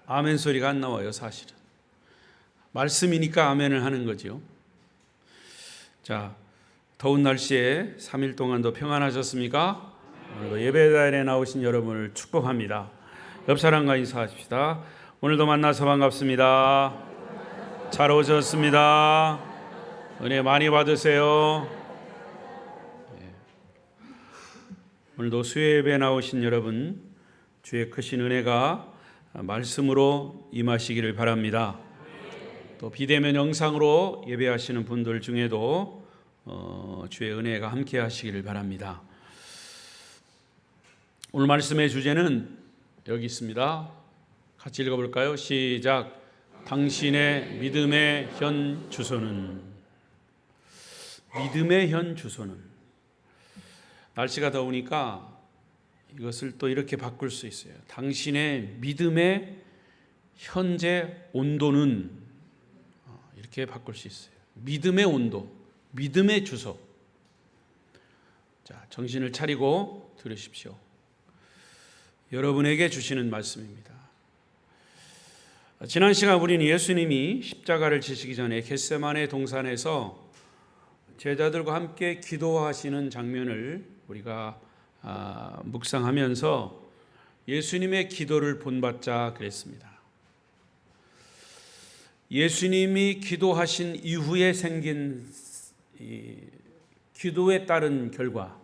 아멘 소리가 안 나와요. 사실은 말씀이니까 아멘을 하는 거죠. 자, 더운 날씨에 3일 동안도 평안하셨습니까? 오늘도 예배자리에 나오신 여러분을 축복합니다. 옆 사람과 인사하십시다. 오늘도 만나서 반갑습니다. 잘 오셨습니다. 은혜 많이 받으세요. 오늘도 수요 예배에 나오신 여러분, 주의 크신 은혜가 말씀으로 임하시기를 바랍니다. 또 비대면 영상으로 예배하시는 분들 중에도 주의 은혜가 함께 하시기를 바랍니다. 오늘 말씀의 주제는 여기 있습니다. 같이 읽어볼까요? 시작. 당신의 믿음의 현 주소는. 믿음의 현 주소는. 날씨가 더우니까 이것을 또 이렇게 바꿀 수 있어요. 당신의 믿음의 현재 온도는, 이렇게 바꿀 수 있어요. 믿음의 온도, 믿음의 주소. 자, 정신을 차리고 들으십시오. 여러분에게 주시는 말씀입니다. 지난 시간 우리는 예수님이 십자가를 지시기 전에 겟세마네 동산에서 제자들과 함께 기도하시는 장면을 우리가 묵상하면서 예수님의 기도를 본받자 그랬습니다. 예수님이 기도하신 이후에 생긴 기도에 따른 결과,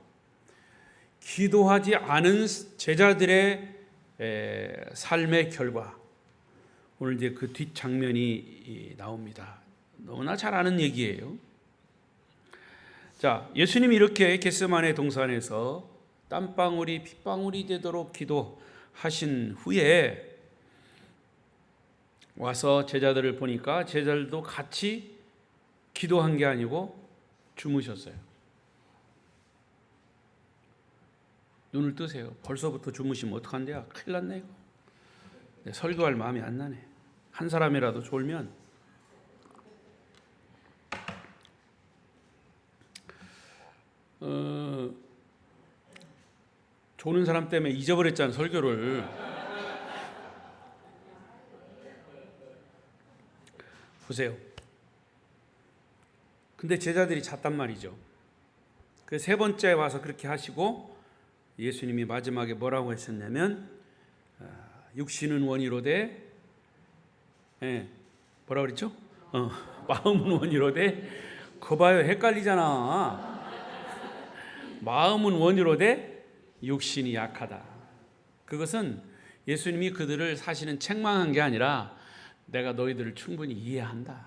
기도하지 않은 제자들의 삶의 결과, 오늘 이제 그 뒷장면이 나옵니다. 너무나 잘 아는 얘기예요. 자, 예수님이 이렇게 겟세마네 동산에서 땀방울이 핏방울이 되도록 기도하신 후에 와서 제자들을 보니까 제자들도 같이 기도한 게 아니고 주무셨어요. 눈을 뜨세요. 벌써부터 주무시면 어떡한데요? 큰일 났네 이거. 설교할 마음이 안 나네. 한 사람이라도 졸면 조는 사람 때문에 잊어버렸잖아 설교를. 보세요. 근데 제자들이 잤단 말이죠. 그 세 번째 와서 그렇게 하시고 예수님이 마지막에 뭐라고 하셨냐면 육신은 원이로되, 뭐라고 그랬죠? 마음은 원이로되, 그거 봐요, 헷갈리잖아. 마음은 원이로되 육신이 약하다. 그것은 예수님이 그들을 사실은 책망한 게 아니라 내가 너희들을 충분히 이해한다.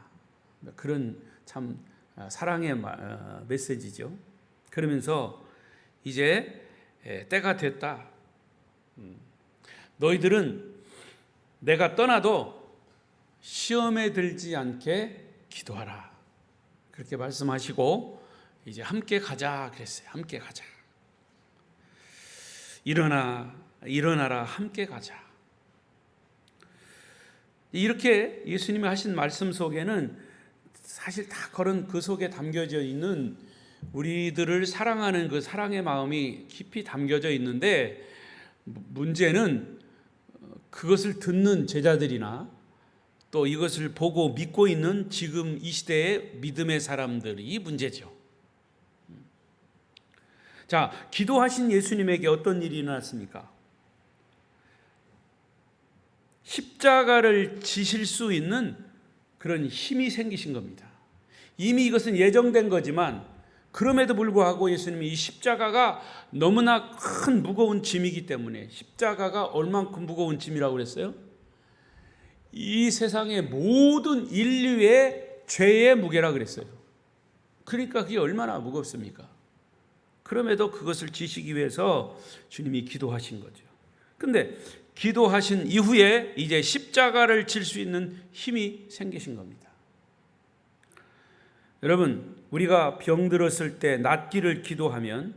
그런 참 사랑의 메시지죠. 그러면서 이제 때가 됐다. 너희들은 내가 떠나도 시험에 들지 않게 기도하라. 그렇게 말씀하시고 이제 함께 가자 그랬어요. 함께 가자. 일어나라 함께 가자. 이렇게 예수님이 하신 말씀 속에는 사실 다 그런 그 속에 담겨져 있는 우리들을 사랑하는 그 사랑의 마음이 깊이 담겨져 있는데, 문제는 그것을 듣는 제자들이나 또 이것을 보고 믿고 있는 지금 이 시대의 믿음의 사람들이 문제죠. 자, 기도하신 예수님에게 어떤 일이 일어났습니까? 십자가를 지실 수 있는 그런 힘이 생기신 겁니다. 이미 이것은 예정된 거지만 그럼에도 불구하고 예수님이 이 십자가가 너무나 큰 무거운 짐이기 때문에, 십자가가 얼만큼 무거운 짐이라고 그랬어요? 이 세상의 모든 인류의 죄의 무게라 그랬어요. 그러니까 그게 얼마나 무겁습니까? 그럼에도 그것을 지시기 위해서 주님이 기도하신 거죠. 근데 기도하신 이후에 이제 십자가를 질 수 있는 힘이 생기신 겁니다. 여러분, 우리가 병들었을 때 낫기를 기도하면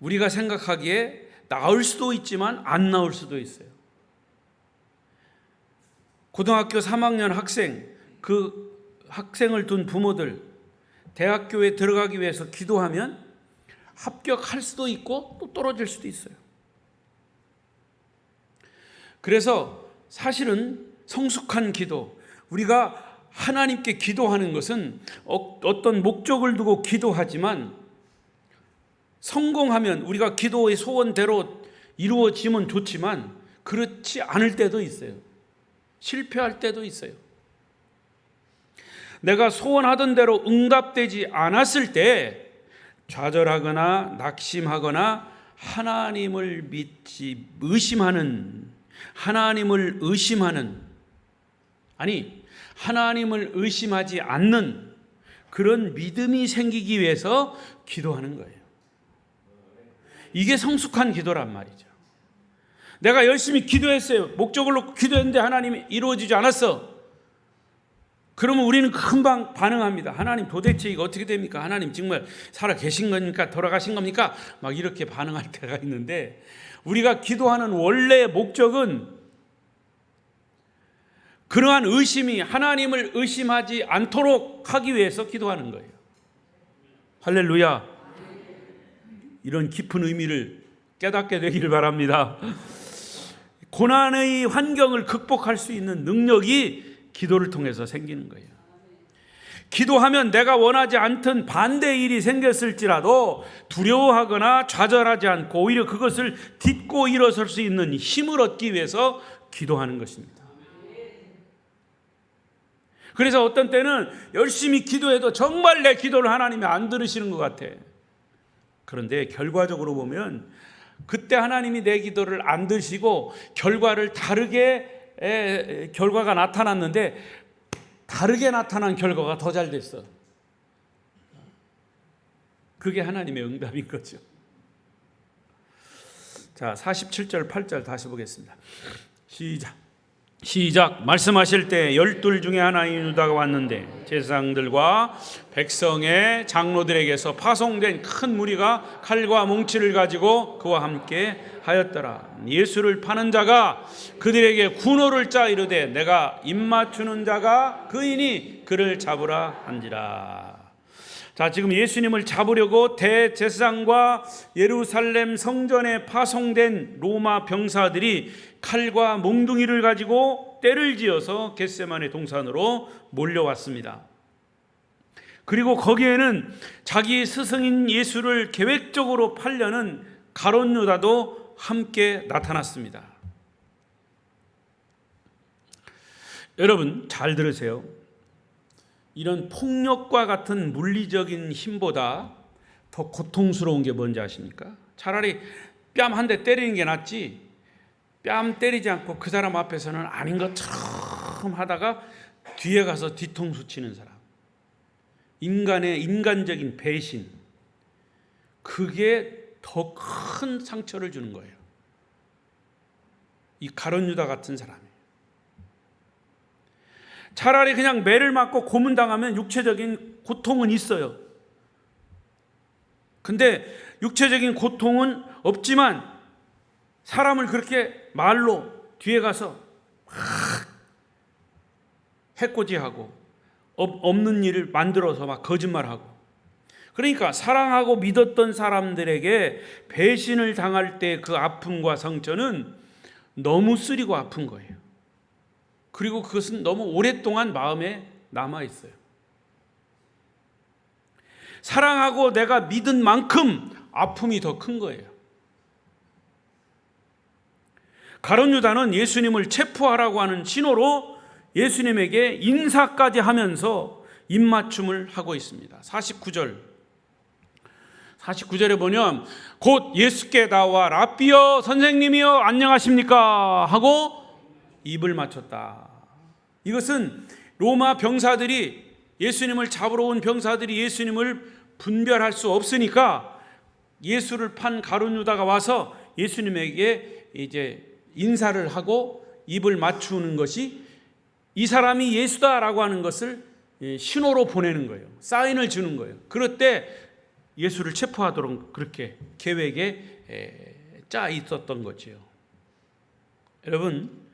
우리가 생각하기에 나을 수도 있지만 안 나을 수도 있어요. 고등학교 3학년 학생, 그 학생을 둔 부모들, 대학교에 들어가기 위해서 기도하면 합격할 수도 있고 또 떨어질 수도 있어요. 그래서 사실은 성숙한 기도, 우리가 하나님께 기도하는 것은 어떤 목적을 두고 기도하지만 성공하면 우리가 기도의 소원대로 이루어지면 좋지만 그렇지 않을 때도 있어요. 실패할 때도 있어요. 내가 소원하던 대로 응답되지 않았을 때 좌절하거나 낙심하거나 하나님을 믿지 하나님을 의심하지 않는 그런 믿음이 생기기 위해서 기도하는 거예요. 이게 성숙한 기도란 말이죠. 내가 열심히 기도했어요. 목적으로 기도했는데 하나님이 이루어지지 않았어. 그러면 우리는 금방 반응합니다. 하나님 도대체 이거 어떻게 됩니까? 하나님 정말 살아 계신 겁니까? 돌아가신 겁니까? 막 이렇게 반응할 때가 있는데, 우리가 기도하는 원래의 목적은 그러한 의심이 하나님을 의심하지 않도록 하기 위해서 기도하는 거예요. 할렐루야. 이런 깊은 의미를 깨닫게 되기를 바랍니다. 고난의 환경을 극복할 수 있는 능력이 기도를 통해서 생기는 거예요. 기도하면 내가 원하지 않던 반대의 일이 생겼을지라도 두려워하거나 좌절하지 않고 오히려 그것을 딛고 일어설 수 있는 힘을 얻기 위해서 기도하는 것입니다. 그래서 어떤 때는 열심히 기도해도 정말 내 기도를 하나님이 안 들으시는 것 같아. 그런데 결과적으로 보면 그때 하나님이 내 기도를 안 들으시고 결과를 다르게 결과가 나타났는데 다르게 나타난 결과가 더 잘 됐어. 그게 하나님의 응답인 거죠. 자, 47절 8절 다시 보겠습니다. 시작. 말씀하실 때 12 중에 하나인 유다가 왔는데 제사장들과 백성의 장로들에게서 파송된 큰 무리가 칼과 뭉치를 가지고 그와 함께 하였더라. 예수를 파는 자가 그들에게 군호를 짜 이르되 내가 입맞추는 자가 그이니 그를 잡으라 한지라. 자, 지금 예수님을 잡으려고 대제사장과 예루살렘 성전에 파송된 로마 병사들이 칼과 몽둥이를 가지고 떼를 지어서 겟세마네 동산으로 몰려왔습니다. 그리고 거기에는 자기 스승인 예수를 계획적으로 팔려는 가룟 유다도 함께 나타났습니다. 여러분 잘 들으세요. 이런 폭력과 같은 물리적인 힘보다 더 고통스러운 게 뭔지 아십니까? 차라리 뺨 한 대 때리는 게 낫지, 뺨 때리지 않고 그 사람 앞에서는 아닌 것처럼 하다가 뒤에 가서 뒤통수 치는 사람, 인간적인 배신, 그게 더 큰 상처를 주는 거예요. 이 가룟 유다 같은 사람이 차라리 그냥 매를 맞고 고문당하면 육체적인 고통은 있어요. 근데 육체적인 고통은 없지만 사람을 그렇게 말로 뒤에 가서 막 해코지하고 없는 일을 만들어서 막 거짓말하고, 그러니까 사랑하고 믿었던 사람들에게 배신을 당할 때 그 아픔과 상처는 너무 쓰리고 아픈 거예요. 그리고 그것은 너무 오랫동안 마음에 남아있어요. 사랑하고 내가 믿은 만큼 아픔이 더 큰 거예요. 가룟 유다는 예수님을 체포하라고 하는 신호로 예수님에게 인사까지 하면서 입맞춤을 하고 있습니다. 49절에 보면 곧 예수께 나와 랍비여 선생님이여 안녕하십니까 하고 입을 맞췄다. 이것은 로마 병사들이, 예수님을 잡으러 온 병사들이 예수님을 분별할 수 없으니까 예수를 판 가룟 유다가 와서 예수님에게 이제 인사를 하고 입을 맞추는 것이 이 사람이 예수다라고 하는 것을 신호로 보내는 거예요. 사인을 주는 거예요. 그럴 때 예수를 체포하도록 그렇게 계획에 짜 있었던 거죠. 여러분,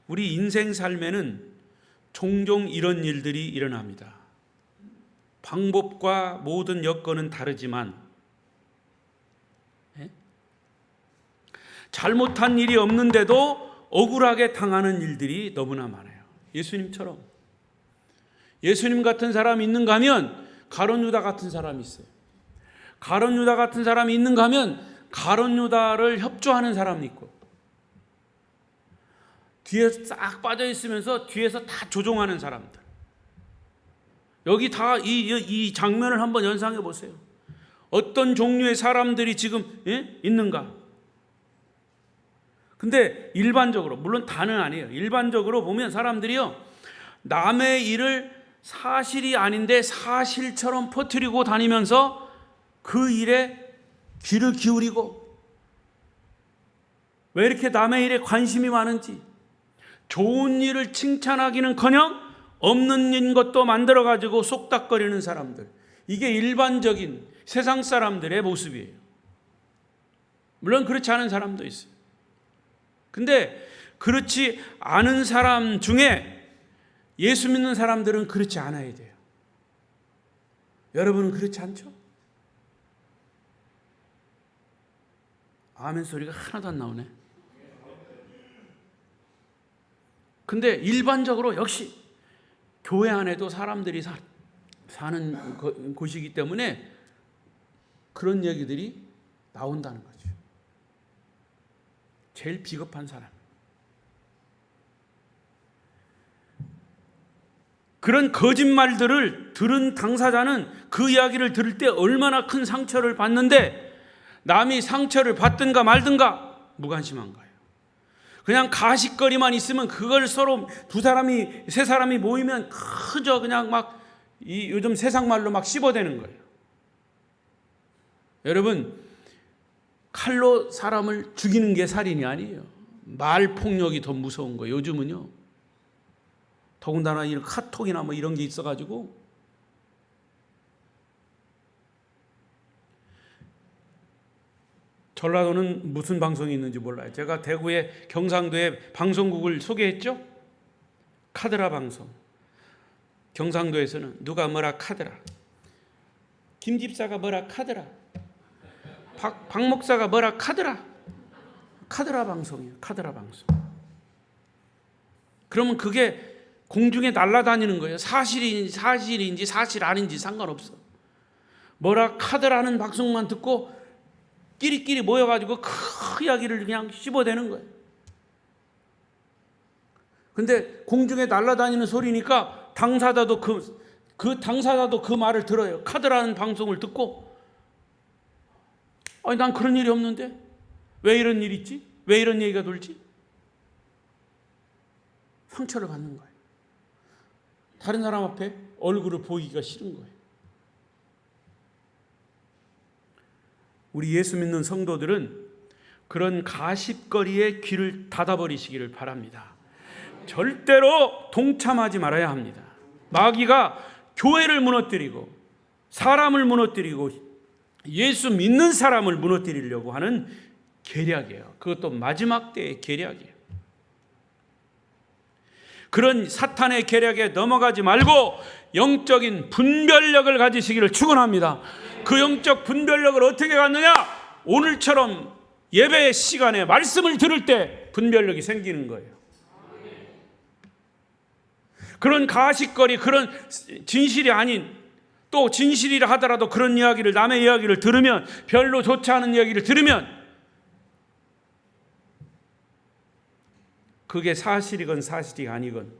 우리 인생 삶에는 종종 이런 일들이 일어납니다. 방법과 모든 여건은 다르지만 잘못한 일이 없는데도 억울하게 당하는 일들이 너무나 많아요. 예수님처럼. 예수님 같은 사람이 있는가 하면 가룟 유다 같은 사람이 있어요. 가룟 유다 같은 사람이 있는가 하면 가룟 유다를 협조하는 사람이 있고, 뒤에 싹 빠져 있으면서 뒤에서 다 조종하는 사람들. 여기 다 이 장면을 한번 연상해 보세요. 어떤 종류의 사람들이 지금 있는가? 근데 일반적으로, 물론 다는 아니에요. 일반적으로 보면 사람들이요, 남의 일을 사실이 아닌데 사실처럼 퍼뜨리고 다니면서 그 일에 귀를 기울이고, 왜 이렇게 남의 일에 관심이 많은지, 좋은 일을 칭찬하기는커녕 없는 것도 만들어가지고 쏙닥거리는 사람들, 이게 일반적인 세상 사람들의 모습이에요. 물론 그렇지 않은 사람도 있어요. 근데 그렇지 않은 사람 중에 예수 믿는 사람들은 그렇지 않아야 돼요. 여러분은 그렇지 않죠? 아멘 소리가 하나도 안 나오네. 근데 일반적으로 역시 교회 안에도 사람들이 사는 곳이기 때문에 그런 얘기들이 나온다는 거죠. 제일 비겁한 사람. 그런 거짓말들을 들은 당사자는 그 이야기를 들을 때 얼마나 큰 상처를 받는데, 남이 상처를 받든가 말든가 무관심한 거예요. 그냥 가십거리만 있으면 그걸 서로 세 사람이 모이면 그저 그냥 막 요즘 세상 말로 막 씹어대는 거예요. 여러분, 칼로 사람을 죽이는 게 살인이 아니에요. 말 폭력이 더 무서운 거예요. 요즘은요. 더군다나 이런 카톡이나 뭐 이런 게 있어가지고. 전라도는 무슨 방송이 있는지 몰라요. 제가 대구에 경상도에 방송국을 소개했죠. 카드라 방송. 경상도에서는 누가 뭐라 카드라, 김 집사가 뭐라 카드라, 박 목사가 뭐라 카드라. 카드라 방송이에요. 카드라 방송. 그러면 그게 공중에 날아다니는 거예요. 사실인지 사실 아닌지 상관없어. 뭐라 카드라는 방송만 듣고 끼리끼리 모여가지고 그 이야기를 그냥 씹어대는 거예요. 근데 공중에 날아다니는 소리니까 당사자도 당사자도 그 말을 들어요. 카드라는 방송을 듣고, 아니 난 그런 일이 없는데 왜 이런 일이 있지? 왜 이런 얘기가 돌지? 상처를 받는 거예요. 다른 사람 앞에 얼굴을 보이기가 싫은 거예요. 우리 예수 믿는 성도들은 그런 가십거리에 귀를 닫아버리시기를 바랍니다. 절대로 동참하지 말아야 합니다. 마귀가 교회를 무너뜨리고 사람을 무너뜨리고 예수 믿는 사람을 무너뜨리려고 하는 계략이에요. 그것도 마지막 때의 계략이에요. 그런 사탄의 계략에 넘어가지 말고 영적인 분별력을 가지시기를 축원합니다. 그 영적 분별력을 어떻게 갖느냐? 오늘처럼 예배 시간에 말씀을 들을 때 분별력이 생기는 거예요. 그런 가십거리, 그런 진실이 아닌, 또 진실이라 하더라도 그런 이야기를, 남의 이야기를 들으면, 별로 좋지 않은 이야기를 들으면 그게 사실이건 사실이 아니건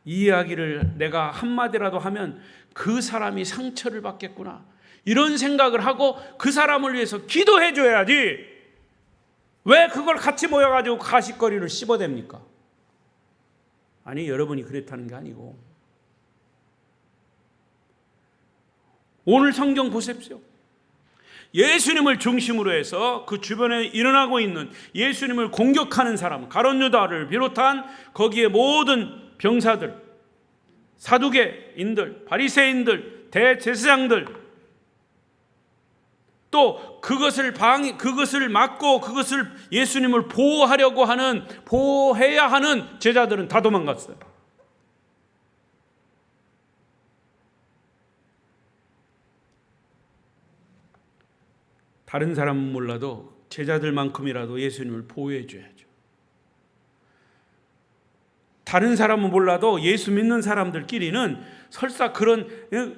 이 이야기를 내가 한마디라도 하면 그 사람이 상처를 받겠구나, 이런 생각을 하고 그 사람을 위해서 기도해 줘야지, 왜 그걸 같이 모여가지고 가십거리를 씹어댑니까? 아니, 여러분이 그랬다는 게 아니고, 오늘 성경 보십시오. 예수님을 중심으로 해서 그 주변에 일어나고 있는 예수님을 공격하는 사람, 가룟 유다를 비롯한 거기에 모든 병사들, 사두개인들, 바리새인들, 대제사장들, 또 그것을 막고 그것을 예수님을 보호해야 하는 제자들은 다 도망갔어요. 다른 사람은 몰라도 제자들만큼이라도 예수님을 보호해 줘야죠. 다른 사람은 몰라도 예수 믿는 사람들끼리는 설사 그런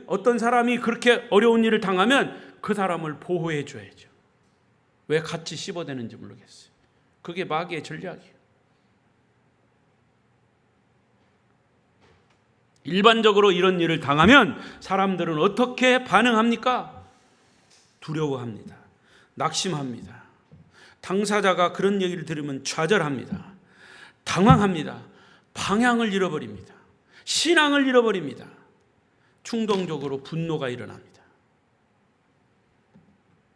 어떤 사람이 그렇게 어려운 일을 당하면 그 사람을 보호해 줘야죠. 왜 같이 씹어대는지 모르겠어요. 그게 마귀의 전략이에요. 일반적으로 이런 일을 당하면 사람들은 어떻게 반응합니까? 두려워합니다. 낙심합니다. 당사자가 그런 얘기를 들으면 좌절합니다. 당황합니다. 방향을 잃어버립니다. 신앙을 잃어버립니다. 충동적으로 분노가 일어납니다.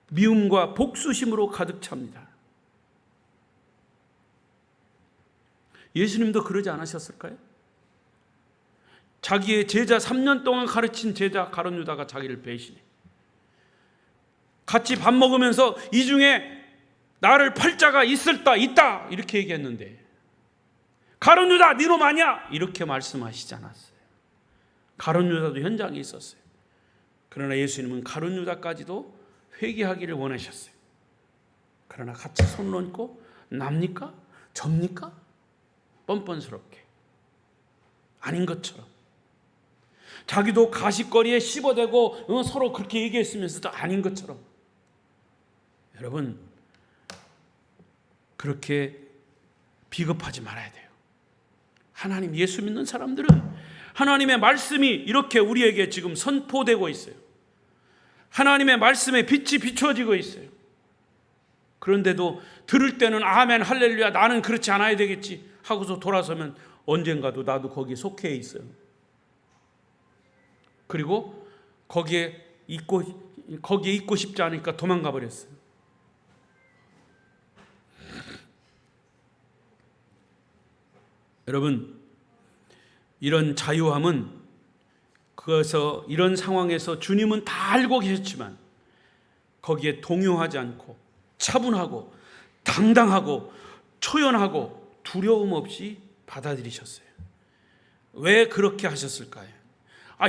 미움과 복수심으로 가득 찹니다. 예수님도 그러지 않으셨을까요? 자기의 제자 3년 동안 가르친 제자 가룟 유다가 자기를 배신해. 같이 밥 먹으면서 이 중에 나를 팔 자가 있다 이렇게 얘기했는데 가룟 유다 네 놈 아니야 이렇게 말씀하시지 않았어요. 가룟 유다도 현장에 있었어요. 그러나 예수님은 가룟 유다까지도 회개하기를 원하셨어요. 그러나 같이 손 얹고 납니까? 접니까? 뻔뻔스럽게 아닌 것처럼 자기도 가십거리에 씹어대고 서로 그렇게 얘기했으면서도 아닌 것처럼. 여러분 그렇게 비겁하지 말아야 돼요. 하나님 예수 믿는 사람들은 하나님의 말씀이 이렇게 우리에게 지금 선포되고 있어요. 하나님의 말씀에 빛이 비춰지고 있어요. 그런데도 들을 때는 아멘 할렐루야 나는 그렇지 않아야 되겠지 하고서 돌아서면 언젠가도 나도 거기에 속해 있어요. 그리고 거기에 있고 싶지 않으니까 도망가 버렸어요. 여러분 이런 자유함은 그래서 이런 상황에서 주님은 다 알고 계셨지만 거기에 동요하지 않고 차분하고 당당하고 초연하고 두려움 없이 받아들이셨어요. 왜 그렇게 하셨을까요?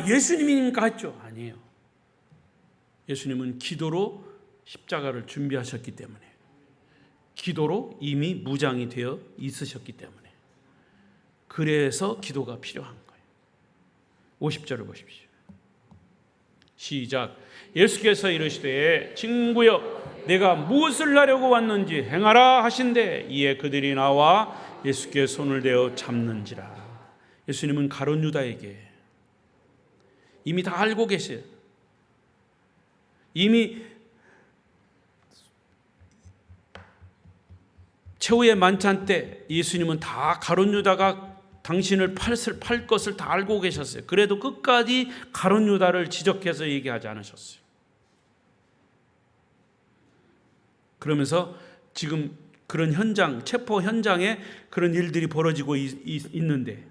예수님이니까 했죠. 아니에요. 예수님은 기도로 십자가를 준비하셨기 때문에 기도로 이미 무장이 되어 있으셨기 때문에 그래서 기도가 필요한 거예요. 50절을 보십시오. 시작. 예수께서 이르시되 친구여 내가 무엇을 하려고 왔는지 행하라 하신대 이에 그들이 나와 예수께 손을 대어 잡는지라. 예수님은 가룟 유다에게 이미 다 알고 계세요. 이미 최후의 만찬 때 예수님은 다 가룟 유다가 당신을 팔 것을 다 알고 계셨어요. 그래도 끝까지 가룟 유다를 지적해서 얘기하지 않으셨어요. 그러면서 지금 그런 현장, 체포 현장에 그런 일들이 벌어지고 있는데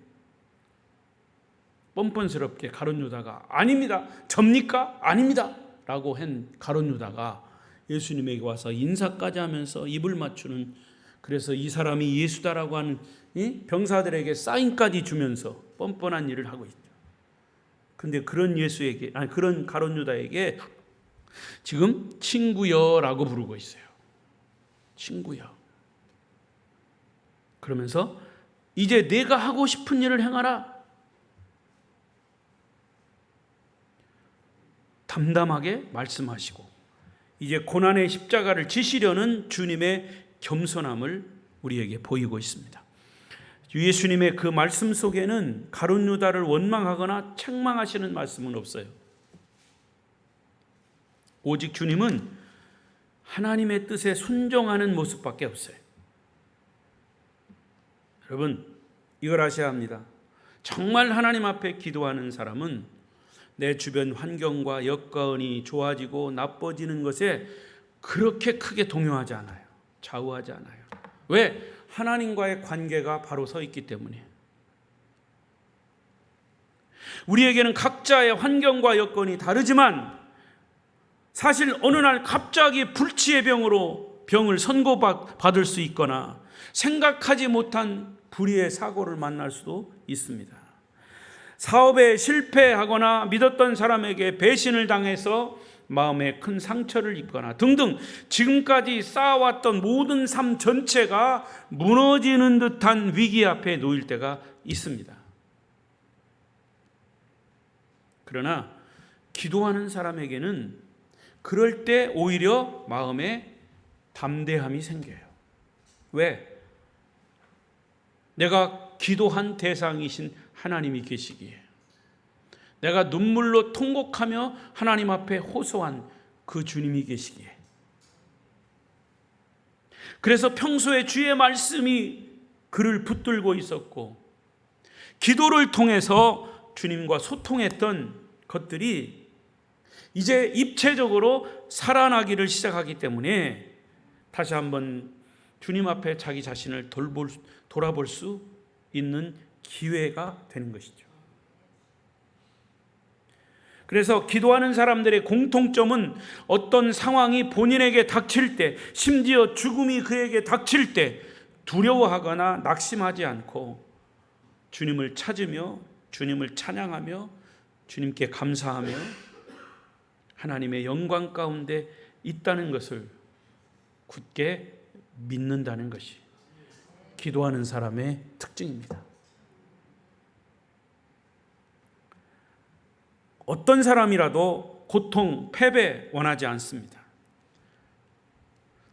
뻔뻔스럽게 가룟 유다가 아닙니다. 접니까? 아닙니다. 라고 한 가룟 유다가 예수님에게 와서 인사까지 하면서 입을 맞추는, 그래서 이 사람이 예수다라고 하는 병사들에게 사인까지 주면서 뻔뻔한 일을 하고 있죠. 그런데 그런 그런 가룟 유다에게 지금 친구여라고 부르고 있어요. 친구여. 그러면서 이제 내가 하고 싶은 일을 행하라. 담담하게 말씀하시고 이제 고난의 십자가를 지시려는 주님의 겸손함을 우리에게 보이고 있습니다. 예수님의 그 말씀 속에는 가룟 유다를 원망하거나 책망하시는 말씀은 없어요. 오직 주님은 하나님의 뜻에 순종하는 모습밖에 없어요. 여러분 이걸 아셔야 합니다. 정말 하나님 앞에 기도하는 사람은 내 주변 환경과 여건이 좋아지고 나빠지는 것에 그렇게 크게 동요하지 않아요. 좌우하지 않아요. 왜? 하나님과의 관계가 바로 서 있기 때문에. 우리에게는 각자의 환경과 여건이 다르지만 사실 어느 날 갑자기 불치의 병을 선고받을 수 있거나 생각하지 못한 불의의 사고를 만날 수도 있습니다. 사업에 실패하거나 믿었던 사람에게 배신을 당해서 마음에 큰 상처를 입거나 등등 지금까지 쌓아왔던 모든 삶 전체가 무너지는 듯한 위기 앞에 놓일 때가 있습니다. 그러나 기도하는 사람에게는 그럴 때 오히려 마음에 담대함이 생겨요. 왜? 내가 기도한 대상이신 하나님이 계시기에, 내가 눈물로 통곡하며 하나님 앞에 호소한 그 주님이 계시기에. 그래서 평소에 주의 말씀이 그를 붙들고 있었고 기도를 통해서 주님과 소통했던 것들이 이제 입체적으로 살아나기를 시작하기 때문에 다시 한번 주님 앞에 자기 자신을 돌아볼 수 있는 기회가 되는 것이죠. 그래서 기도하는 사람들의 공통점은 어떤 상황이 본인에게 닥칠 때, 심지어 죽음이 그에게 닥칠 때 두려워하거나 낙심하지 않고 주님을 찾으며 주님을 찬양하며 주님께 감사하며 하나님의 영광 가운데 있다는 것을 굳게 믿는다는 것이 기도하는 사람의 특징입니다. 어떤 사람이라도 고통, 패배 원하지 않습니다.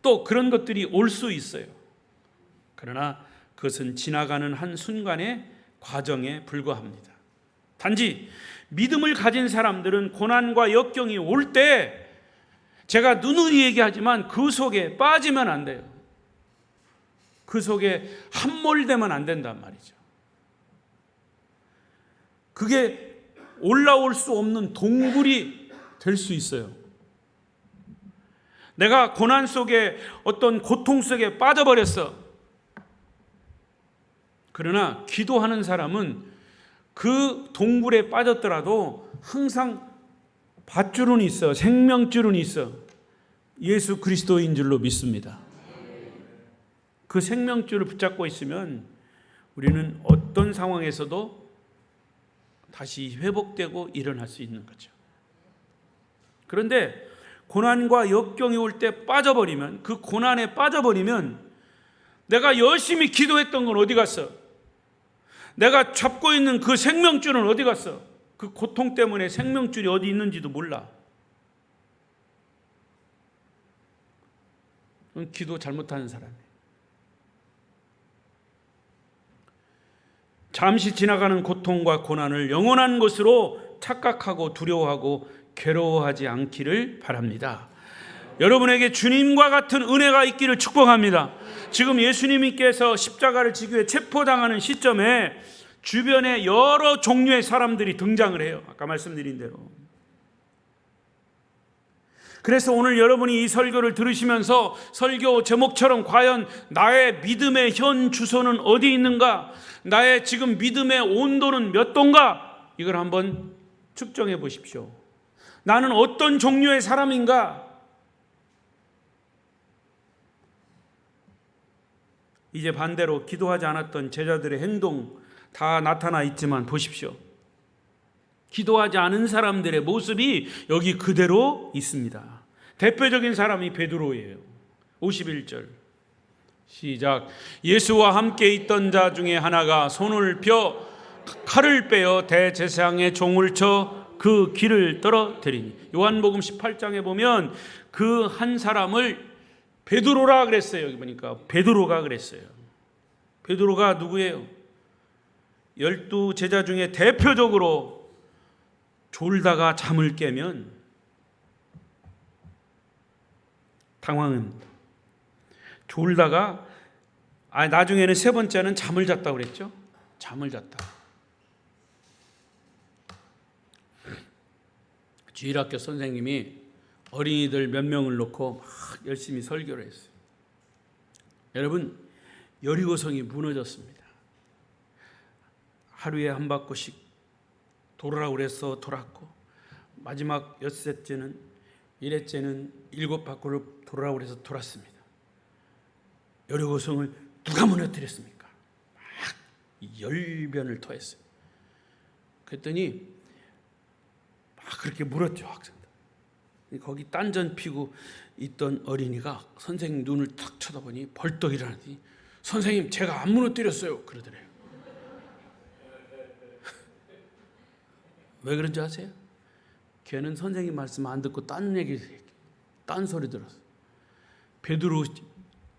또 그런 것들이 올 수 있어요. 그러나 그것은 지나가는 한 순간의 과정에 불과합니다. 단지 믿음을 가진 사람들은 고난과 역경이 올 때 제가 누누이 얘기하지만 그 속에 빠지면 안 돼요. 그 속에 함몰되면 안 된단 말이죠. 그게 올라올 수 없는 동굴이 될 수 있어요. 내가 고난 속에 어떤 고통 속에 빠져버렸어. 그러나 기도하는 사람은 그 동굴에 빠졌더라도 항상 밧줄은 있어, 생명줄은 있어. 예수 그리스도인 줄로 믿습니다. 그 생명줄을 붙잡고 있으면 우리는 어떤 상황에서도 다시 회복되고 일어날 수 있는 거죠. 그런데 고난과 역경이 올 때 빠져버리면, 그 고난에 빠져버리면 내가 열심히 기도했던 건 어디 갔어? 내가 잡고 있는 그 생명줄은 어디 갔어? 그 고통 때문에 생명줄이 어디 있는지도 몰라. 그건 기도 잘못하는 사람이에요. 잠시 지나가는 고통과 고난을 영원한 것으로 착각하고 두려워하고 괴로워하지 않기를 바랍니다. 여러분에게 주님과 같은 은혜가 있기를 축복합니다. 지금 예수님께서 십자가를 지기 위해 체포당하는 시점에 주변에 여러 종류의 사람들이 등장을 해요. 아까 말씀드린 대로. 그래서 오늘 여러분이 이 설교를 들으시면서 설교 제목처럼 과연 나의 믿음의 현 주소는 어디 있는가? 나의 지금 믿음의 온도는 몇 도인가? 이걸 한번 측정해 보십시오. 나는 어떤 종류의 사람인가? 이제 반대로 기도하지 않았던 제자들의 행동 다 나타나 있지만 보십시오. 기도하지 않은 사람들의 모습이 여기 그대로 있습니다. 대표적인 사람이 베드로예요. 51절 시작. 예수와 함께 있던 자 중에 하나가 손을 펴 칼을 빼어 대제사장의 종을 쳐 그 길을 떨어뜨리니. 요한복음 18장에 보면 그 한 사람을 베드로라 그랬어요. 여기 보니까 베드로가 그랬어요. 베드로가 누구예요? 12 제자 중에 대표적으로 졸다가 잠을 깨면 당황합니다. 졸다가 나중에는 세 번째는 잠을 잤다고 그랬죠. 잠을 잤다. 주일학교 선생님이 어린이들 몇 명을 놓고 막 열심히 설교를 했어요. 여러분, 여리고성이 무너졌습니다. 하루에 한 바퀴씩 돌으라고 그래서 돌았고, 마지막 엿새째는 1회째는 7바퀴를 돌으라고 그래서 돌았습니다. 여리고성을 누가 무너뜨렸습니까? 막 열변을 토했어요. 그랬더니 막 그렇게 물었죠, 학생들. 거기 딴전 피고 있던 어린이가 선생님 눈을 탁 쳐다보니 벌떡 일어나더니 선생님 제가 안 무너뜨렸어요 그러더래요. 왜 그런지 아세요? 걔는 선생님 말씀 안 듣고 딴 소리 들었어. 베드로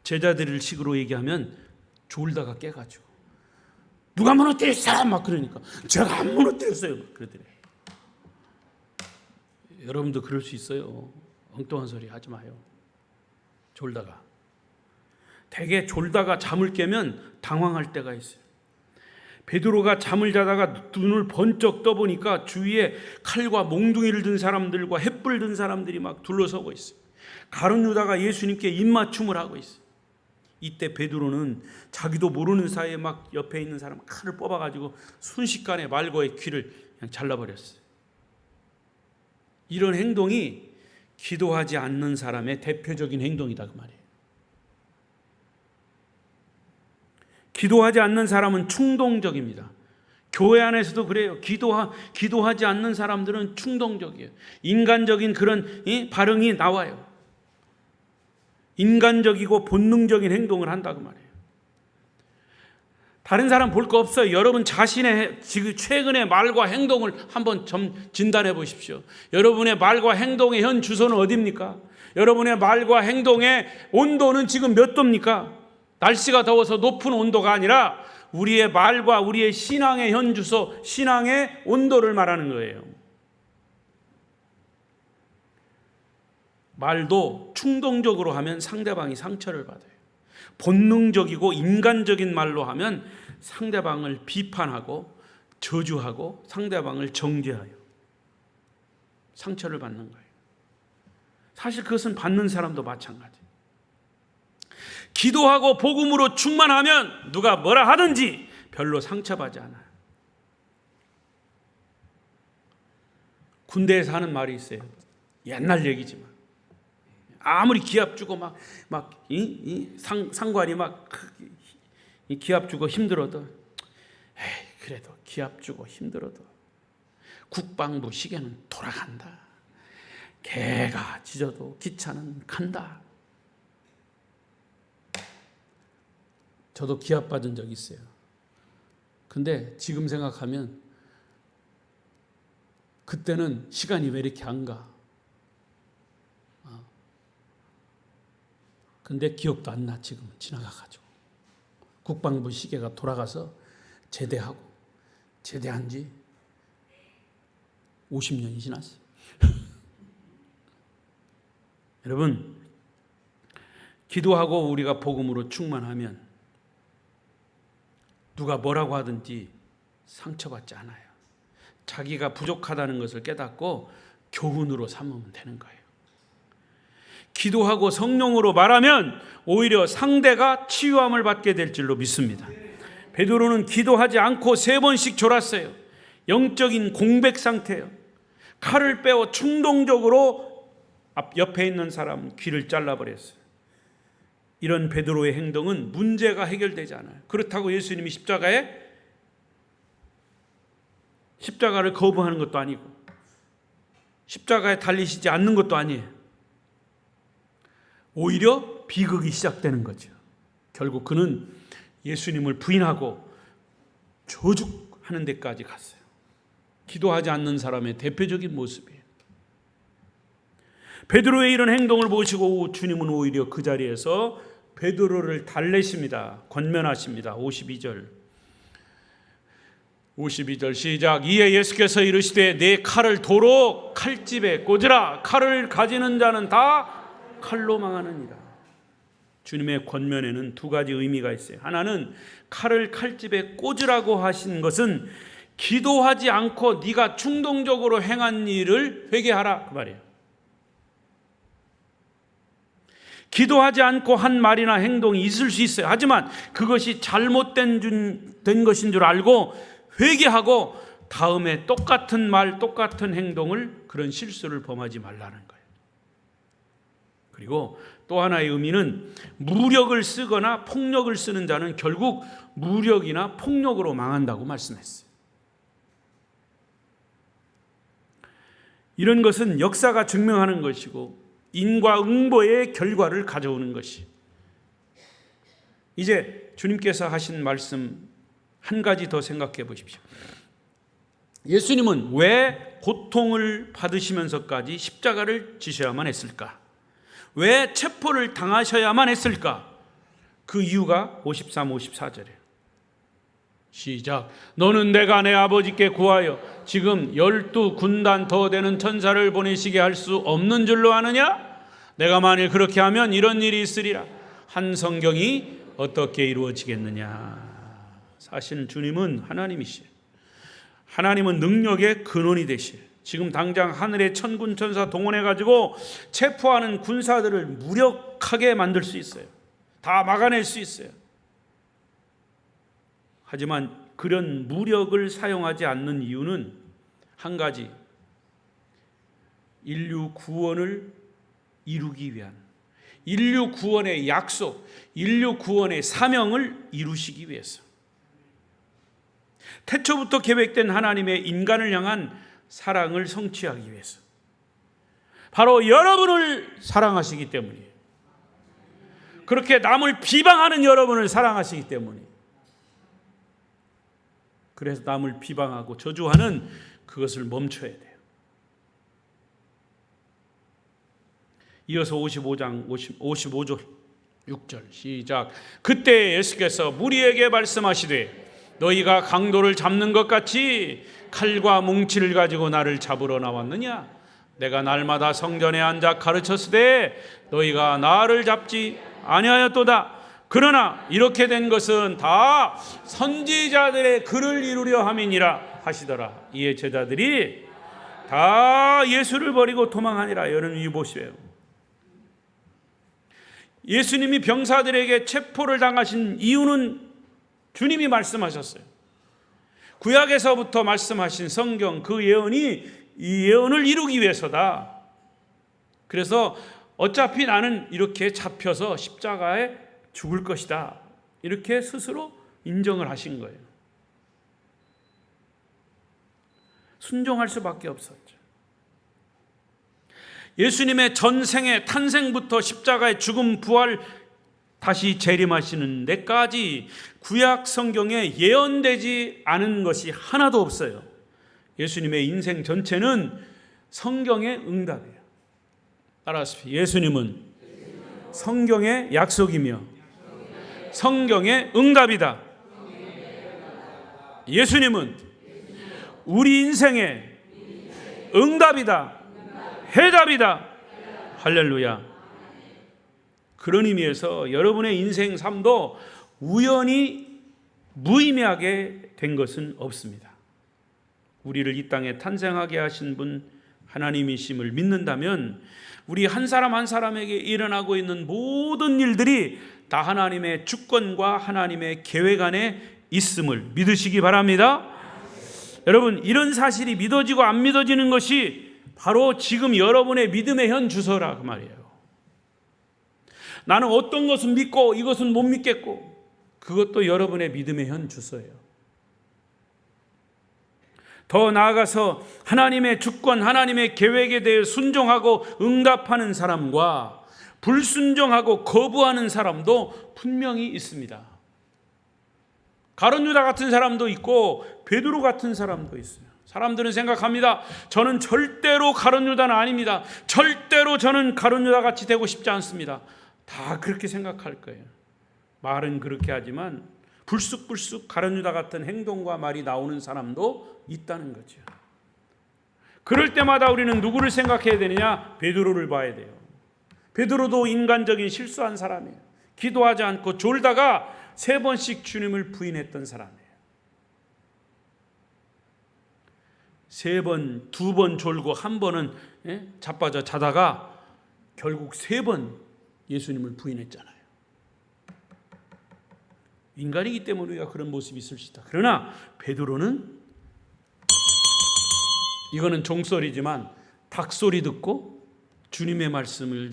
제자들을 식으로 얘기하면 졸다가 깨가지고 누가 무너뜨렸어? 막 그러니까 제가 안 무너뜨렸어요 막 그러더래요. 여러분도 그럴 수 있어요. 엉뚱한 소리 하지 마요. 졸다가 되게 졸다가 잠을 깨면 당황할 때가 있어요. 베드로가 잠을 자다가 눈을 번쩍 떠보니까 주위에 칼과 몽둥이를 든 사람들과 횃불 든 사람들이 막 둘러서고 있어요. 가룟 유다가 예수님께 입맞춤을 하고 있어요. 이때 베드로는 자기도 모르는 사이에 막 옆에 있는 사람 칼을 뽑아가지고 순식간에 말고의 귀를 그냥 잘라버렸어요. 이런 행동이 기도하지 않는 사람의 대표적인 행동이다 그 말이에요. 기도하지 않는 사람은 충동적입니다. 교회 안에서도 그래요. 기도하지 않는 사람들은 충동적이에요. 인간적인 그런 반응이 나와요. 인간적이고 본능적인 행동을 한다 그 말이에요. 다른 사람 볼 거 없어요. 여러분 자신의 지금 최근의 말과 행동을 한번 진단해 보십시오. 여러분의 말과 행동의 현 주소는 어디입니까? 여러분의 말과 행동의 온도는 지금 몇 도입니까? 날씨가 더워서 높은 온도가 아니라 우리의 말과 우리의 신앙의 현 주소, 신앙의 온도를 말하는 거예요. 말도 충동적으로 하면 상대방이 상처를 받아요. 본능적이고 인간적인 말로 하면 상대방을 비판하고 저주하고 상대방을 정죄하여 상처를 받는 거예요. 사실 그것은 받는 사람도 마찬가지예요. 기도하고 복음으로 충만하면 누가 뭐라 하든지 별로 상처받지 않아요. 군대에서 하는 말이 있어요. 옛날 얘기지만 아무리 기합 주고 상관이 기합 주고 힘들어도 그래도 기합 주고 힘들어도 국방부 시계는 돌아간다. 개가 짖어도 기차는 간다. 저도 기합 받은 적 있어요. 근데 지금 생각하면 그때는 시간이 왜 이렇게 안 가? 근데 기억도 안 나. 지금 지나가가지고 국방부 시계가 돌아가서 제대한 지 50년이 지났어요. 여러분, 기도하고 우리가 복음으로 충만하면 누가 뭐라고 하든지 상처받지 않아요. 자기가 부족하다는 것을 깨닫고 교훈으로 삼으면 되는 거예요. 기도하고 성령으로 말하면 오히려 상대가 치유함을 받게 될 줄로 믿습니다. 베드로는 기도하지 않고 3번씩 졸았어요. 영적인 공백 상태예요. 칼을 빼어 충동적으로 옆에 있는 사람 귀를 잘라버렸어요. 이런 베드로의 행동은 문제가 해결되지 않아요. 그렇다고 예수님이 십자가를 거부하는 것도 아니고 십자가에 달리시지 않는 것도 아니에요. 오히려 비극이 시작되는 거죠. 결국 그는 예수님을 부인하고 저주하는 데까지 갔어요. 기도하지 않는 사람의 대표적인 모습이에요. 베드로의 이런 행동을 보시고 주님은 오히려 그 자리에서 베드로를 달래십니다. 권면하십니다. 52절 시작. 이에 예수께서 이르시되 내 칼을 도로 칼집에 꽂으라. 칼을 가지는 자는 다 칼로 망하느니라. 주님의 권면에는 2가지 의미가 있어요. 하나는 칼을 칼집에 꽂으라고 하신 것은 기도하지 않고 네가 충동적으로 행한 일을 회개하라 그 말이에요. 기도하지 않고 한 말이나 행동이 있을 수 있어요. 하지만 그것이 잘못된 것인 줄 알고 회개하고 다음에 똑같은 말, 똑같은 행동을 그런 실수를 범하지 말라는 거예요. 그리고 또 하나의 의미는 무력을 쓰거나 폭력을 쓰는 자는 결국 무력이나 폭력으로 망한다고 말씀했어요. 이런 것은 역사가 증명하는 것이고 인과응보의 결과를 가져오는 것이. 이제 주님께서 하신 말씀 한 가지 더 생각해 보십시오. 예수님은 왜 고통을 받으시면서까지 십자가를 지셔야만 했을까? 왜 체포를 당하셔야만 했을까? 그 이유가 53, 54절이에요. 시작. 너는 내가 내 아버지께 구하여 지금 12군단 더 되는 천사를 보내시게 할 수 없는 줄로 아느냐? 내가 만일 그렇게 하면 이런 일이 있으리라. 한 성경이 어떻게 이루어지겠느냐? 사실 주님은 하나님이시에요. 하나님은 능력의 근원이 되시에요. 지금 당장 하늘의 천군 천사 동원해가지고 체포하는 군사들을 무력하게 만들 수 있어요. 다 막아낼 수 있어요. 하지만 그런 무력을 사용하지 않는 이유는 한 가지, 인류 구원을 이루기 위한, 인류 구원의 약속, 인류 구원의 사명을 이루시기 위해서, 태초부터 계획된 하나님의 인간을 향한 사랑을 성취하기 위해서, 바로 여러분을 사랑하시기 때문이에요. 그렇게 남을 비방하는 여러분을 사랑하시기 때문이에요. 그래서 남을 비방하고 저주하는 그것을 멈춰야 돼요. 이어서 55절 6절 시작. 그때 예수께서 무리에게 말씀하시되 너희가 강도를 잡는 것 같이 칼과 뭉치를 가지고 나를 잡으러 나왔느냐? 내가 날마다 성전에 앉아 가르쳤으되 너희가 나를 잡지 아니하였도다. 그러나 이렇게 된 것은 다 선지자들의 글을 이루려 함이니라 하시더라. 이에 제자들이 다 예수를 버리고 도망하니라. 여러분 이 보세요. 예수님이 병사들에게 체포를 당하신 이유는 주님이 말씀하셨어요. 구약에서부터 말씀하신 성경 그 예언이 이 예언을 이루기 위해서다. 그래서 어차피 나는 이렇게 잡혀서 십자가에 죽을 것이다. 이렇게 스스로 인정을 하신 거예요. 순종할 수밖에 없었죠. 예수님의 전생의 탄생부터 십자가의 죽음, 부활, 다시 재림하시는 데까지 구약 성경에 예언되지 않은 것이 하나도 없어요. 예수님의 인생 전체는 성경의 응답이에요. 따라하십시오. 예수님은 성경의 약속이며 성경의 응답이다. 예수님은 우리 인생의 응답이다. 해답이다. 할렐루야. 그런 의미에서 여러분의 인생 삶도 우연히 무의미하게 된 것은 없습니다. 우리를 이 땅에 탄생하게 하신 분 하나님이심을 믿는다면 우리 한 사람 한 사람에게 일어나고 있는 모든 일들이 다 하나님의 주권과 하나님의 계획 안에 있음을 믿으시기 바랍니다. 여러분, 이런 사실이 믿어지고 안 믿어지는 것이 바로 지금 여러분의 믿음의 현 주소라 그 말이에요. 나는 어떤 것은 믿고 이것은 못 믿겠고, 그것도 여러분의 믿음의 현 주소예요. 더 나아가서 하나님의 주권, 하나님의 계획에 대해 순종하고 응답하는 사람과 불순종하고 거부하는 사람도 분명히 있습니다. 가룟 유다 같은 사람도 있고 베드로 같은 사람도 있어요. 사람들은 생각합니다. 저는 절대로 가룟 유다는 아닙니다. 절대로 저는 가룟 유다 같이 되고 싶지 않습니다. 다 그렇게 생각할 거예요. 말은 그렇게 하지만 불쑥불쑥 가룟 유다 같은 행동과 말이 나오는 사람도 있다는 거죠. 그럴 때마다 우리는 누구를 생각해야 되느냐? 베드로를 봐야 돼요. 베드로도 인간적인 실수한 사람이에요. 기도하지 않고 졸다가 3번씩 주님을 부인했던 사람이에요. 3번, 2번 졸고 1번은 자빠져 자다가 결국 3번 예수님을 부인했잖아요. 인간이기 때문에 우리가 그런 모습이 있을 수 있다. 그러나 베드로는 이거는 종소리지만 닭소리 듣고 주님의 말씀을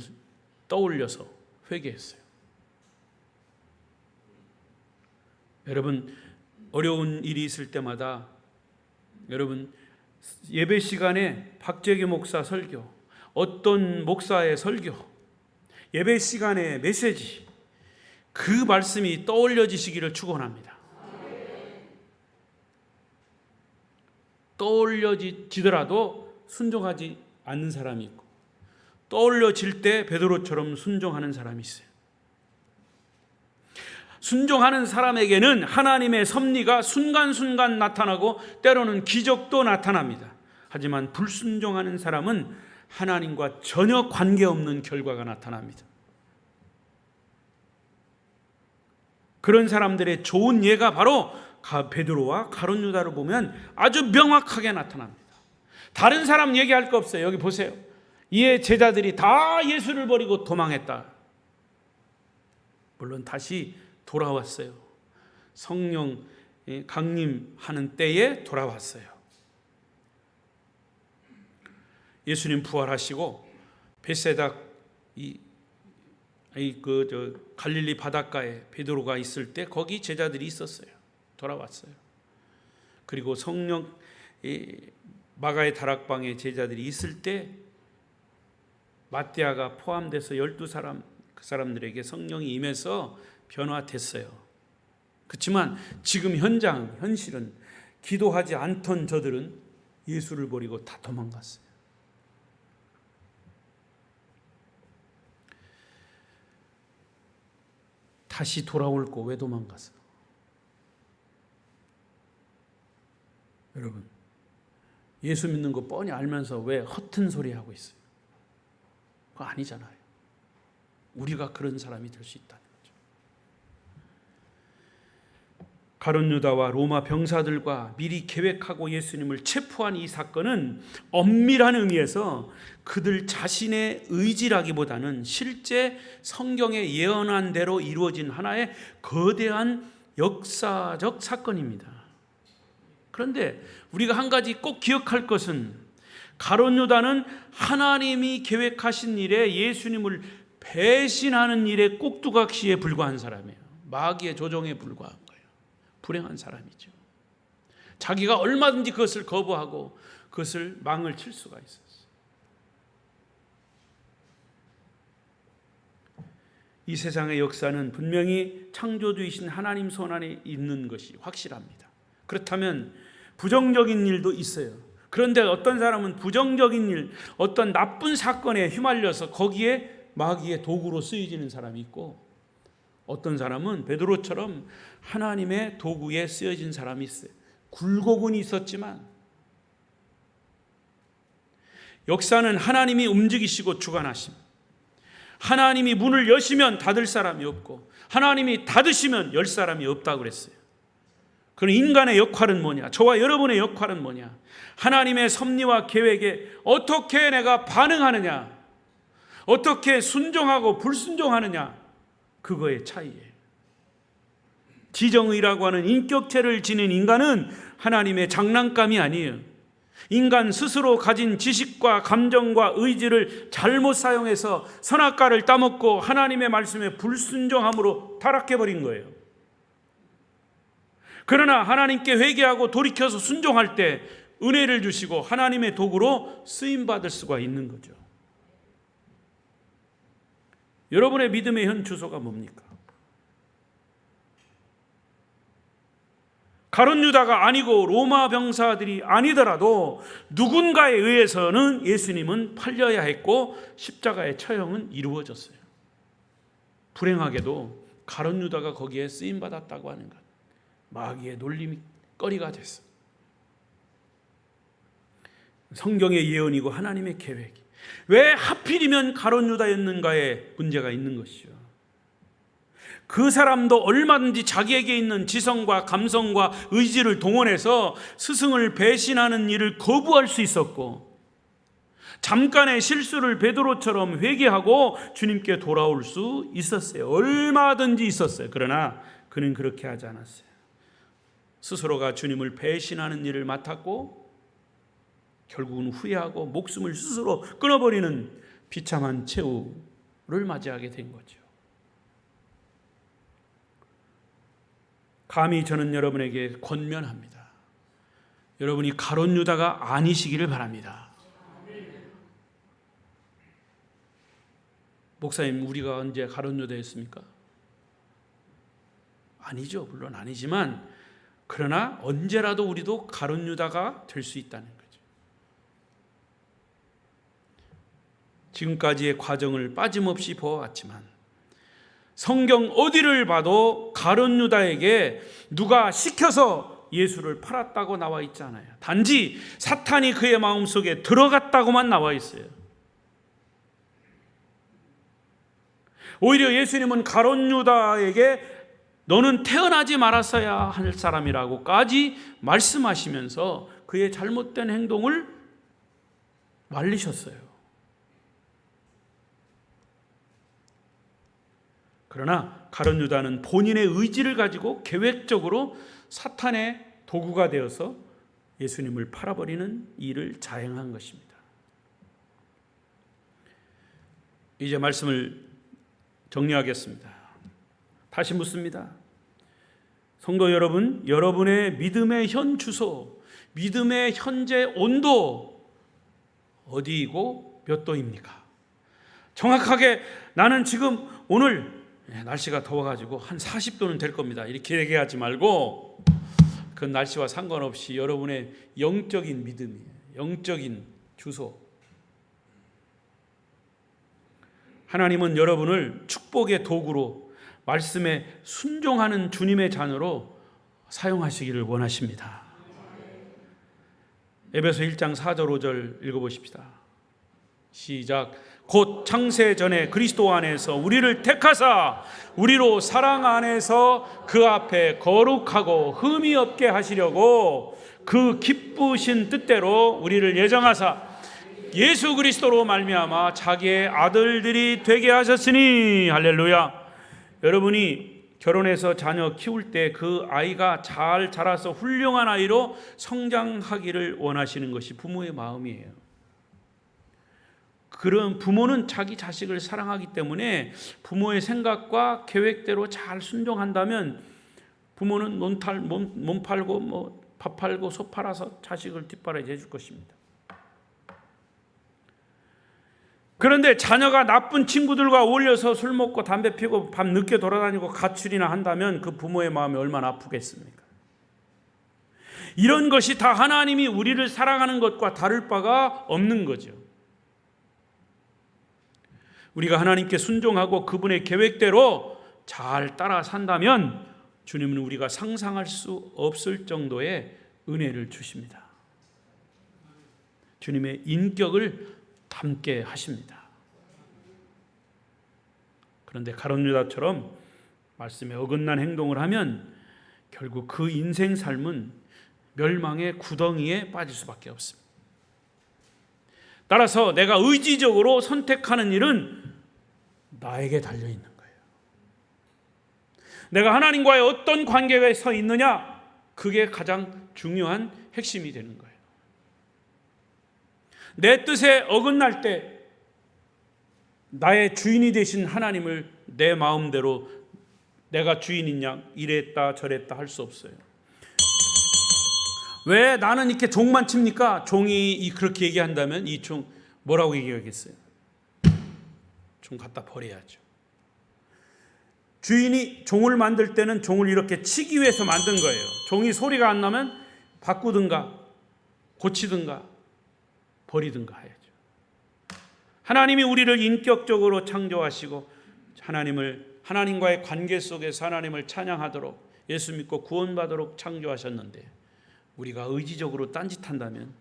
떠올려서 회개했어요. 여러분, 어려운 일이 있을 때마다 여러분 예배 시간에 박재기 목사 설교, 어떤 목사의 설교, 예배 시간의 메시지, 그 말씀이 떠올려지시기를 축원합니다. 떠올려지더라도 순종하지 않는 사람이 있고, 떠올려질 때 베드로처럼 순종하는 사람이 있어요. 순종하는 사람에게는 하나님의 섭리가 순간순간 나타나고 때로는 기적도 나타납니다. 하지만 불순종하는 사람은 하나님과 전혀 관계없는 결과가 나타납니다. 그런 사람들의 좋은 예가 바로 베드로와 가룟 유다를 보면 아주 명확하게 나타납니다. 다른 사람 얘기할 거 없어요. 여기 보세요. 이에 제자들이 다 예수를 버리고 도망했다. 물론 다시 돌아왔어요. 성령 강림하는 때에 돌아왔어요. 예수님 부활하시고 벳세다 갈릴리 바닷가에 베드로가 있을 때 거기 제자들이 있었어요. 돌아왔어요. 그리고 성령 마가의 다락방에 제자들이 있을 때 마띠아가 포함돼서 12사람 그 사람들에게 성령이 임해서 변화됐어요. 그렇지만 지금 현실은 기도하지 않던 저들은 예수를 버리고 다 도망갔어요. 다시 돌아올 거 왜 도망갔어요? 여러분, 예수 믿는 거 뻔히 알면서 왜 허튼 소리 하고 있어요? 그거 아니잖아요. 우리가 그런 사람이 될 수 있다는 거죠. 가룟 유다와 로마 병사들과 미리 계획하고 예수님을 체포한 이 사건은 엄밀한 의미에서 그들 자신의 의지라기보다는 실제 성경에 예언한 대로 이루어진 하나의 거대한 역사적 사건입니다. 그런데 우리가 한 가지 꼭 기억할 것은 가룟 유다는 하나님이 계획하신 일에 예수님을 배신하는 일에 꼭두각시에 불과한 사람이에요. 마귀의 조종에 불과한 거예요. 불행한 사람이죠. 자기가 얼마든지 그것을 거부하고 그것을 망을 칠 수가 있었어요. 이 세상의 역사는 분명히 창조주이신 하나님 손 안에 있는 것이 확실합니다. 그렇다면 부정적인 일도 있어요. 그런데 어떤 사람은 부정적인 일, 어떤 나쁜 사건에 휘말려서 거기에 마귀의 도구로 쓰여지는 사람이 있고, 어떤 사람은 베드로처럼 하나님의 도구에 쓰여진 사람이 있어요. 굴곡은 있었지만 역사는 하나님이 움직이시고 주관하심. 하나님이 문을 여시면 닫을 사람이 없고 하나님이 닫으시면 열 사람이 없다고 그랬어요. 그럼 인간의 역할은 뭐냐? 저와 여러분의 역할은 뭐냐? 하나님의 섭리와 계획에 어떻게 내가 반응하느냐? 어떻게 순종하고 불순종하느냐? 그거의 차이예요. 지정의라고 하는 인격체를 지닌 인간은 하나님의 장난감이 아니에요. 인간 스스로 가진 지식과 감정과 의지를 잘못 사용해서 선악과를 따먹고 하나님의 말씀에 불순종함으로 타락해버린 거예요. 그러나 하나님께 회개하고 돌이켜서 순종할 때 은혜를 주시고 하나님의 도구로 쓰임받을 수가 있는 거죠. 여러분의 믿음의 현 주소가 뭡니까? 가룟 유다가 아니고 로마 병사들이 아니더라도 누군가에 의해서는 예수님은 팔려야 했고 십자가의 처형은 이루어졌어요. 불행하게도 가룟 유다가 거기에 쓰임받았다고 하는 것, 마귀의 놀림거리가 됐어. 성경의 예언이고 하나님의 계획이 왜 하필이면 가룟 유다였는가에 문제가 있는 것이죠. 그 사람도 얼마든지 자기에게 있는 지성과 감성과 의지를 동원해서 스승을 배신하는 일을 거부할 수 있었고, 잠깐의 실수를 베드로처럼 회개하고 주님께 돌아올 수 있었어요. 얼마든지 있었어요. 그러나 그는 그렇게 하지 않았어요. 스스로가 주님을 배신하는 일을 맡았고 결국은 후회하고 목숨을 스스로 끊어버리는 비참한 최후를 맞이하게 된 거죠. 감히 저는 여러분에게 권면합니다. 여러분이 가룟 유다가 아니시기를 바랍니다. 목사님, 우리가 언제 가룟 유다였습니까? 아니죠. 물론 아니지만 그러나 언제라도 우리도 가룟 유다가 될 수 있다는 거죠. 지금까지의 과정을 빠짐없이 보아왔지만 성경 어디를 봐도 가룟 유다에게 누가 시켜서 예수를 팔았다고 나와 있잖아요. 단지 사탄이 그의 마음속에 들어갔다고만 나와 있어요. 오히려 예수님은 가룟 유다에게 너는 태어나지 말았어야 할 사람이라고까지 말씀하시면서 그의 잘못된 행동을 말리셨어요. 그러나 가룟 유다는 본인의 의지를 가지고 계획적으로 사탄의 도구가 되어서 예수님을 팔아버리는 일을 자행한 것입니다. 이제 말씀을 정리하겠습니다. 다시 묻습니다. 성도 여러분, 여러분의 믿음의 현 주소, 믿음의 현재 온도 어디이고 몇 도입니까? 정확하게 나는 지금 오늘 날씨가 더워가지고 한 40도는 될 겁니다. 이렇게 얘기하지 말고 그 날씨와 상관없이 여러분의 영적인 믿음이에요. 영적인 주소. 하나님은 여러분을 축복의 도구로 말씀에 순종하는 주님의 자녀로 사용하시기를 원하십니다. 에베소 1장 4절 5절 읽어보십시다. 시작. 곧 창세 전에 그리스도 안에서 우리를 택하사 우리로 사랑 안에서 그 앞에 거룩하고 흠이 없게 하시려고 그 기쁘신 뜻대로 우리를 예정하사 예수 그리스도로 말미암아 자기의 아들들이 되게 하셨으니. 할렐루야. 여러분이 결혼해서 자녀 키울 때 그 아이가 잘 자라서 훌륭한 아이로 성장하기를 원하시는 것이 부모의 마음이에요. 그런 부모는 자기 자식을 사랑하기 때문에 부모의 생각과 계획대로 잘 순종한다면 부모는 몸 팔고 밥 팔고 소 팔아서 자식을 뒷바라지 해줄 것입니다. 그런데 자녀가 나쁜 친구들과 어울려서 술 먹고 담배 피우고 밤 늦게 돌아다니고 가출이나 한다면 그 부모의 마음이 얼마나 아프겠습니까? 이런 것이 다 하나님이 우리를 사랑하는 것과 다를 바가 없는 거죠. 우리가 하나님께 순종하고 그분의 계획대로 잘 따라 산다면 주님은 우리가 상상할 수 없을 정도의 은혜를 주십니다. 주님의 인격을 담게 하십니다. 그런데 가룟 유다처럼 말씀에 어긋난 행동을 하면 결국 그 인생 삶은 멸망의 구덩이에 빠질 수밖에 없습니다. 따라서 내가 의지적으로 선택하는 일은 나에게 달려 있는 거예요. 내가 하나님과의 어떤 관계에 서 있느냐, 그게 가장 중요한 핵심이 되는 거예요. 내 뜻에 어긋날 때 나의 주인이 되신 하나님을 내 마음대로 내가 주인인 양 이랬다 저랬다 할 수 없어요. 왜 나는 이렇게 종만 칩니까? 종이 그렇게 얘기한다면 이 종 뭐라고 얘기하겠어요? 종 갖다 버려야죠. 주인이 종을 만들 때는 종을 이렇게 치기 위해서 만든 거예요. 종이 소리가 안 나면 바꾸든가 고치든가 버리든가 해야죠. 하나님이 우리를 인격적으로 창조하시고 하나님과의 관계 속에서 하나님을 찬양하도록 예수 믿고 구원받도록 창조하셨는데 우리가 의지적으로 딴짓한다면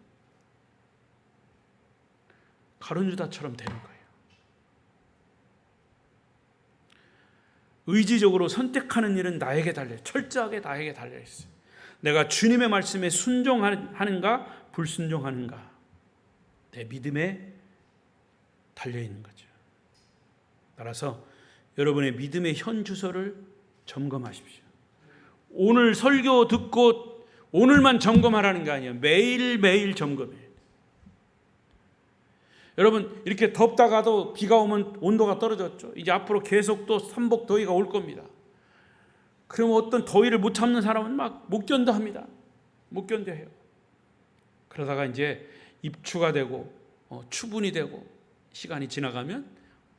가룟 유다처럼 되는 거예요. 의지적으로 선택하는 일은 나에게 달려, 철저하게 나에게 달려 있어요. 내가 주님의 말씀에 순종하는가 불순종하는가, 내 믿음에 달려 있는 거죠. 따라서 여러분의 믿음의 현 주소를 점검하십시오. 오늘 설교 듣고 오늘만 점검하라는 게 아니에요. 매일매일 점검해요. 여러분, 이렇게 덥다가도 비가 오면 온도가 떨어졌죠. 이제 앞으로 계속 또 삼복 더위가 올 겁니다. 그러면 어떤 더위를 못 참는 사람은 막 못 견뎌합니다. 못 견뎌해요. 그러다가 이제 입추가 되고 추분이 되고 시간이 지나가면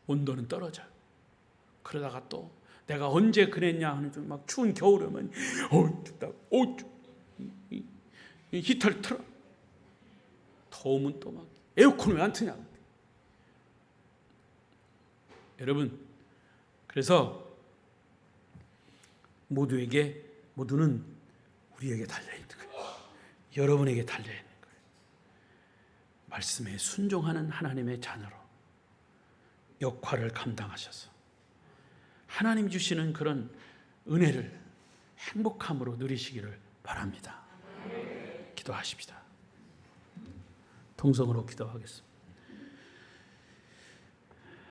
온도는 떨어져요. 그러다가 또 내가 언제 그랬냐 하는 좀 막 추운 겨울에 오면 춥다. 히터를 틀어. 더우면 또 막 에어컨을 왜 안 트냐. 여러분, 그래서 모두는 우리에게 달려있는 거예요. 여러분에게 달려있는 거예요. 말씀에 순종하는 하나님의 자녀로 역할을 감당하셔서 하나님 주시는 그런 은혜를 행복함으로 누리시기를 바랍니다. 기도하십시다. 통성으로 기도하겠습니다.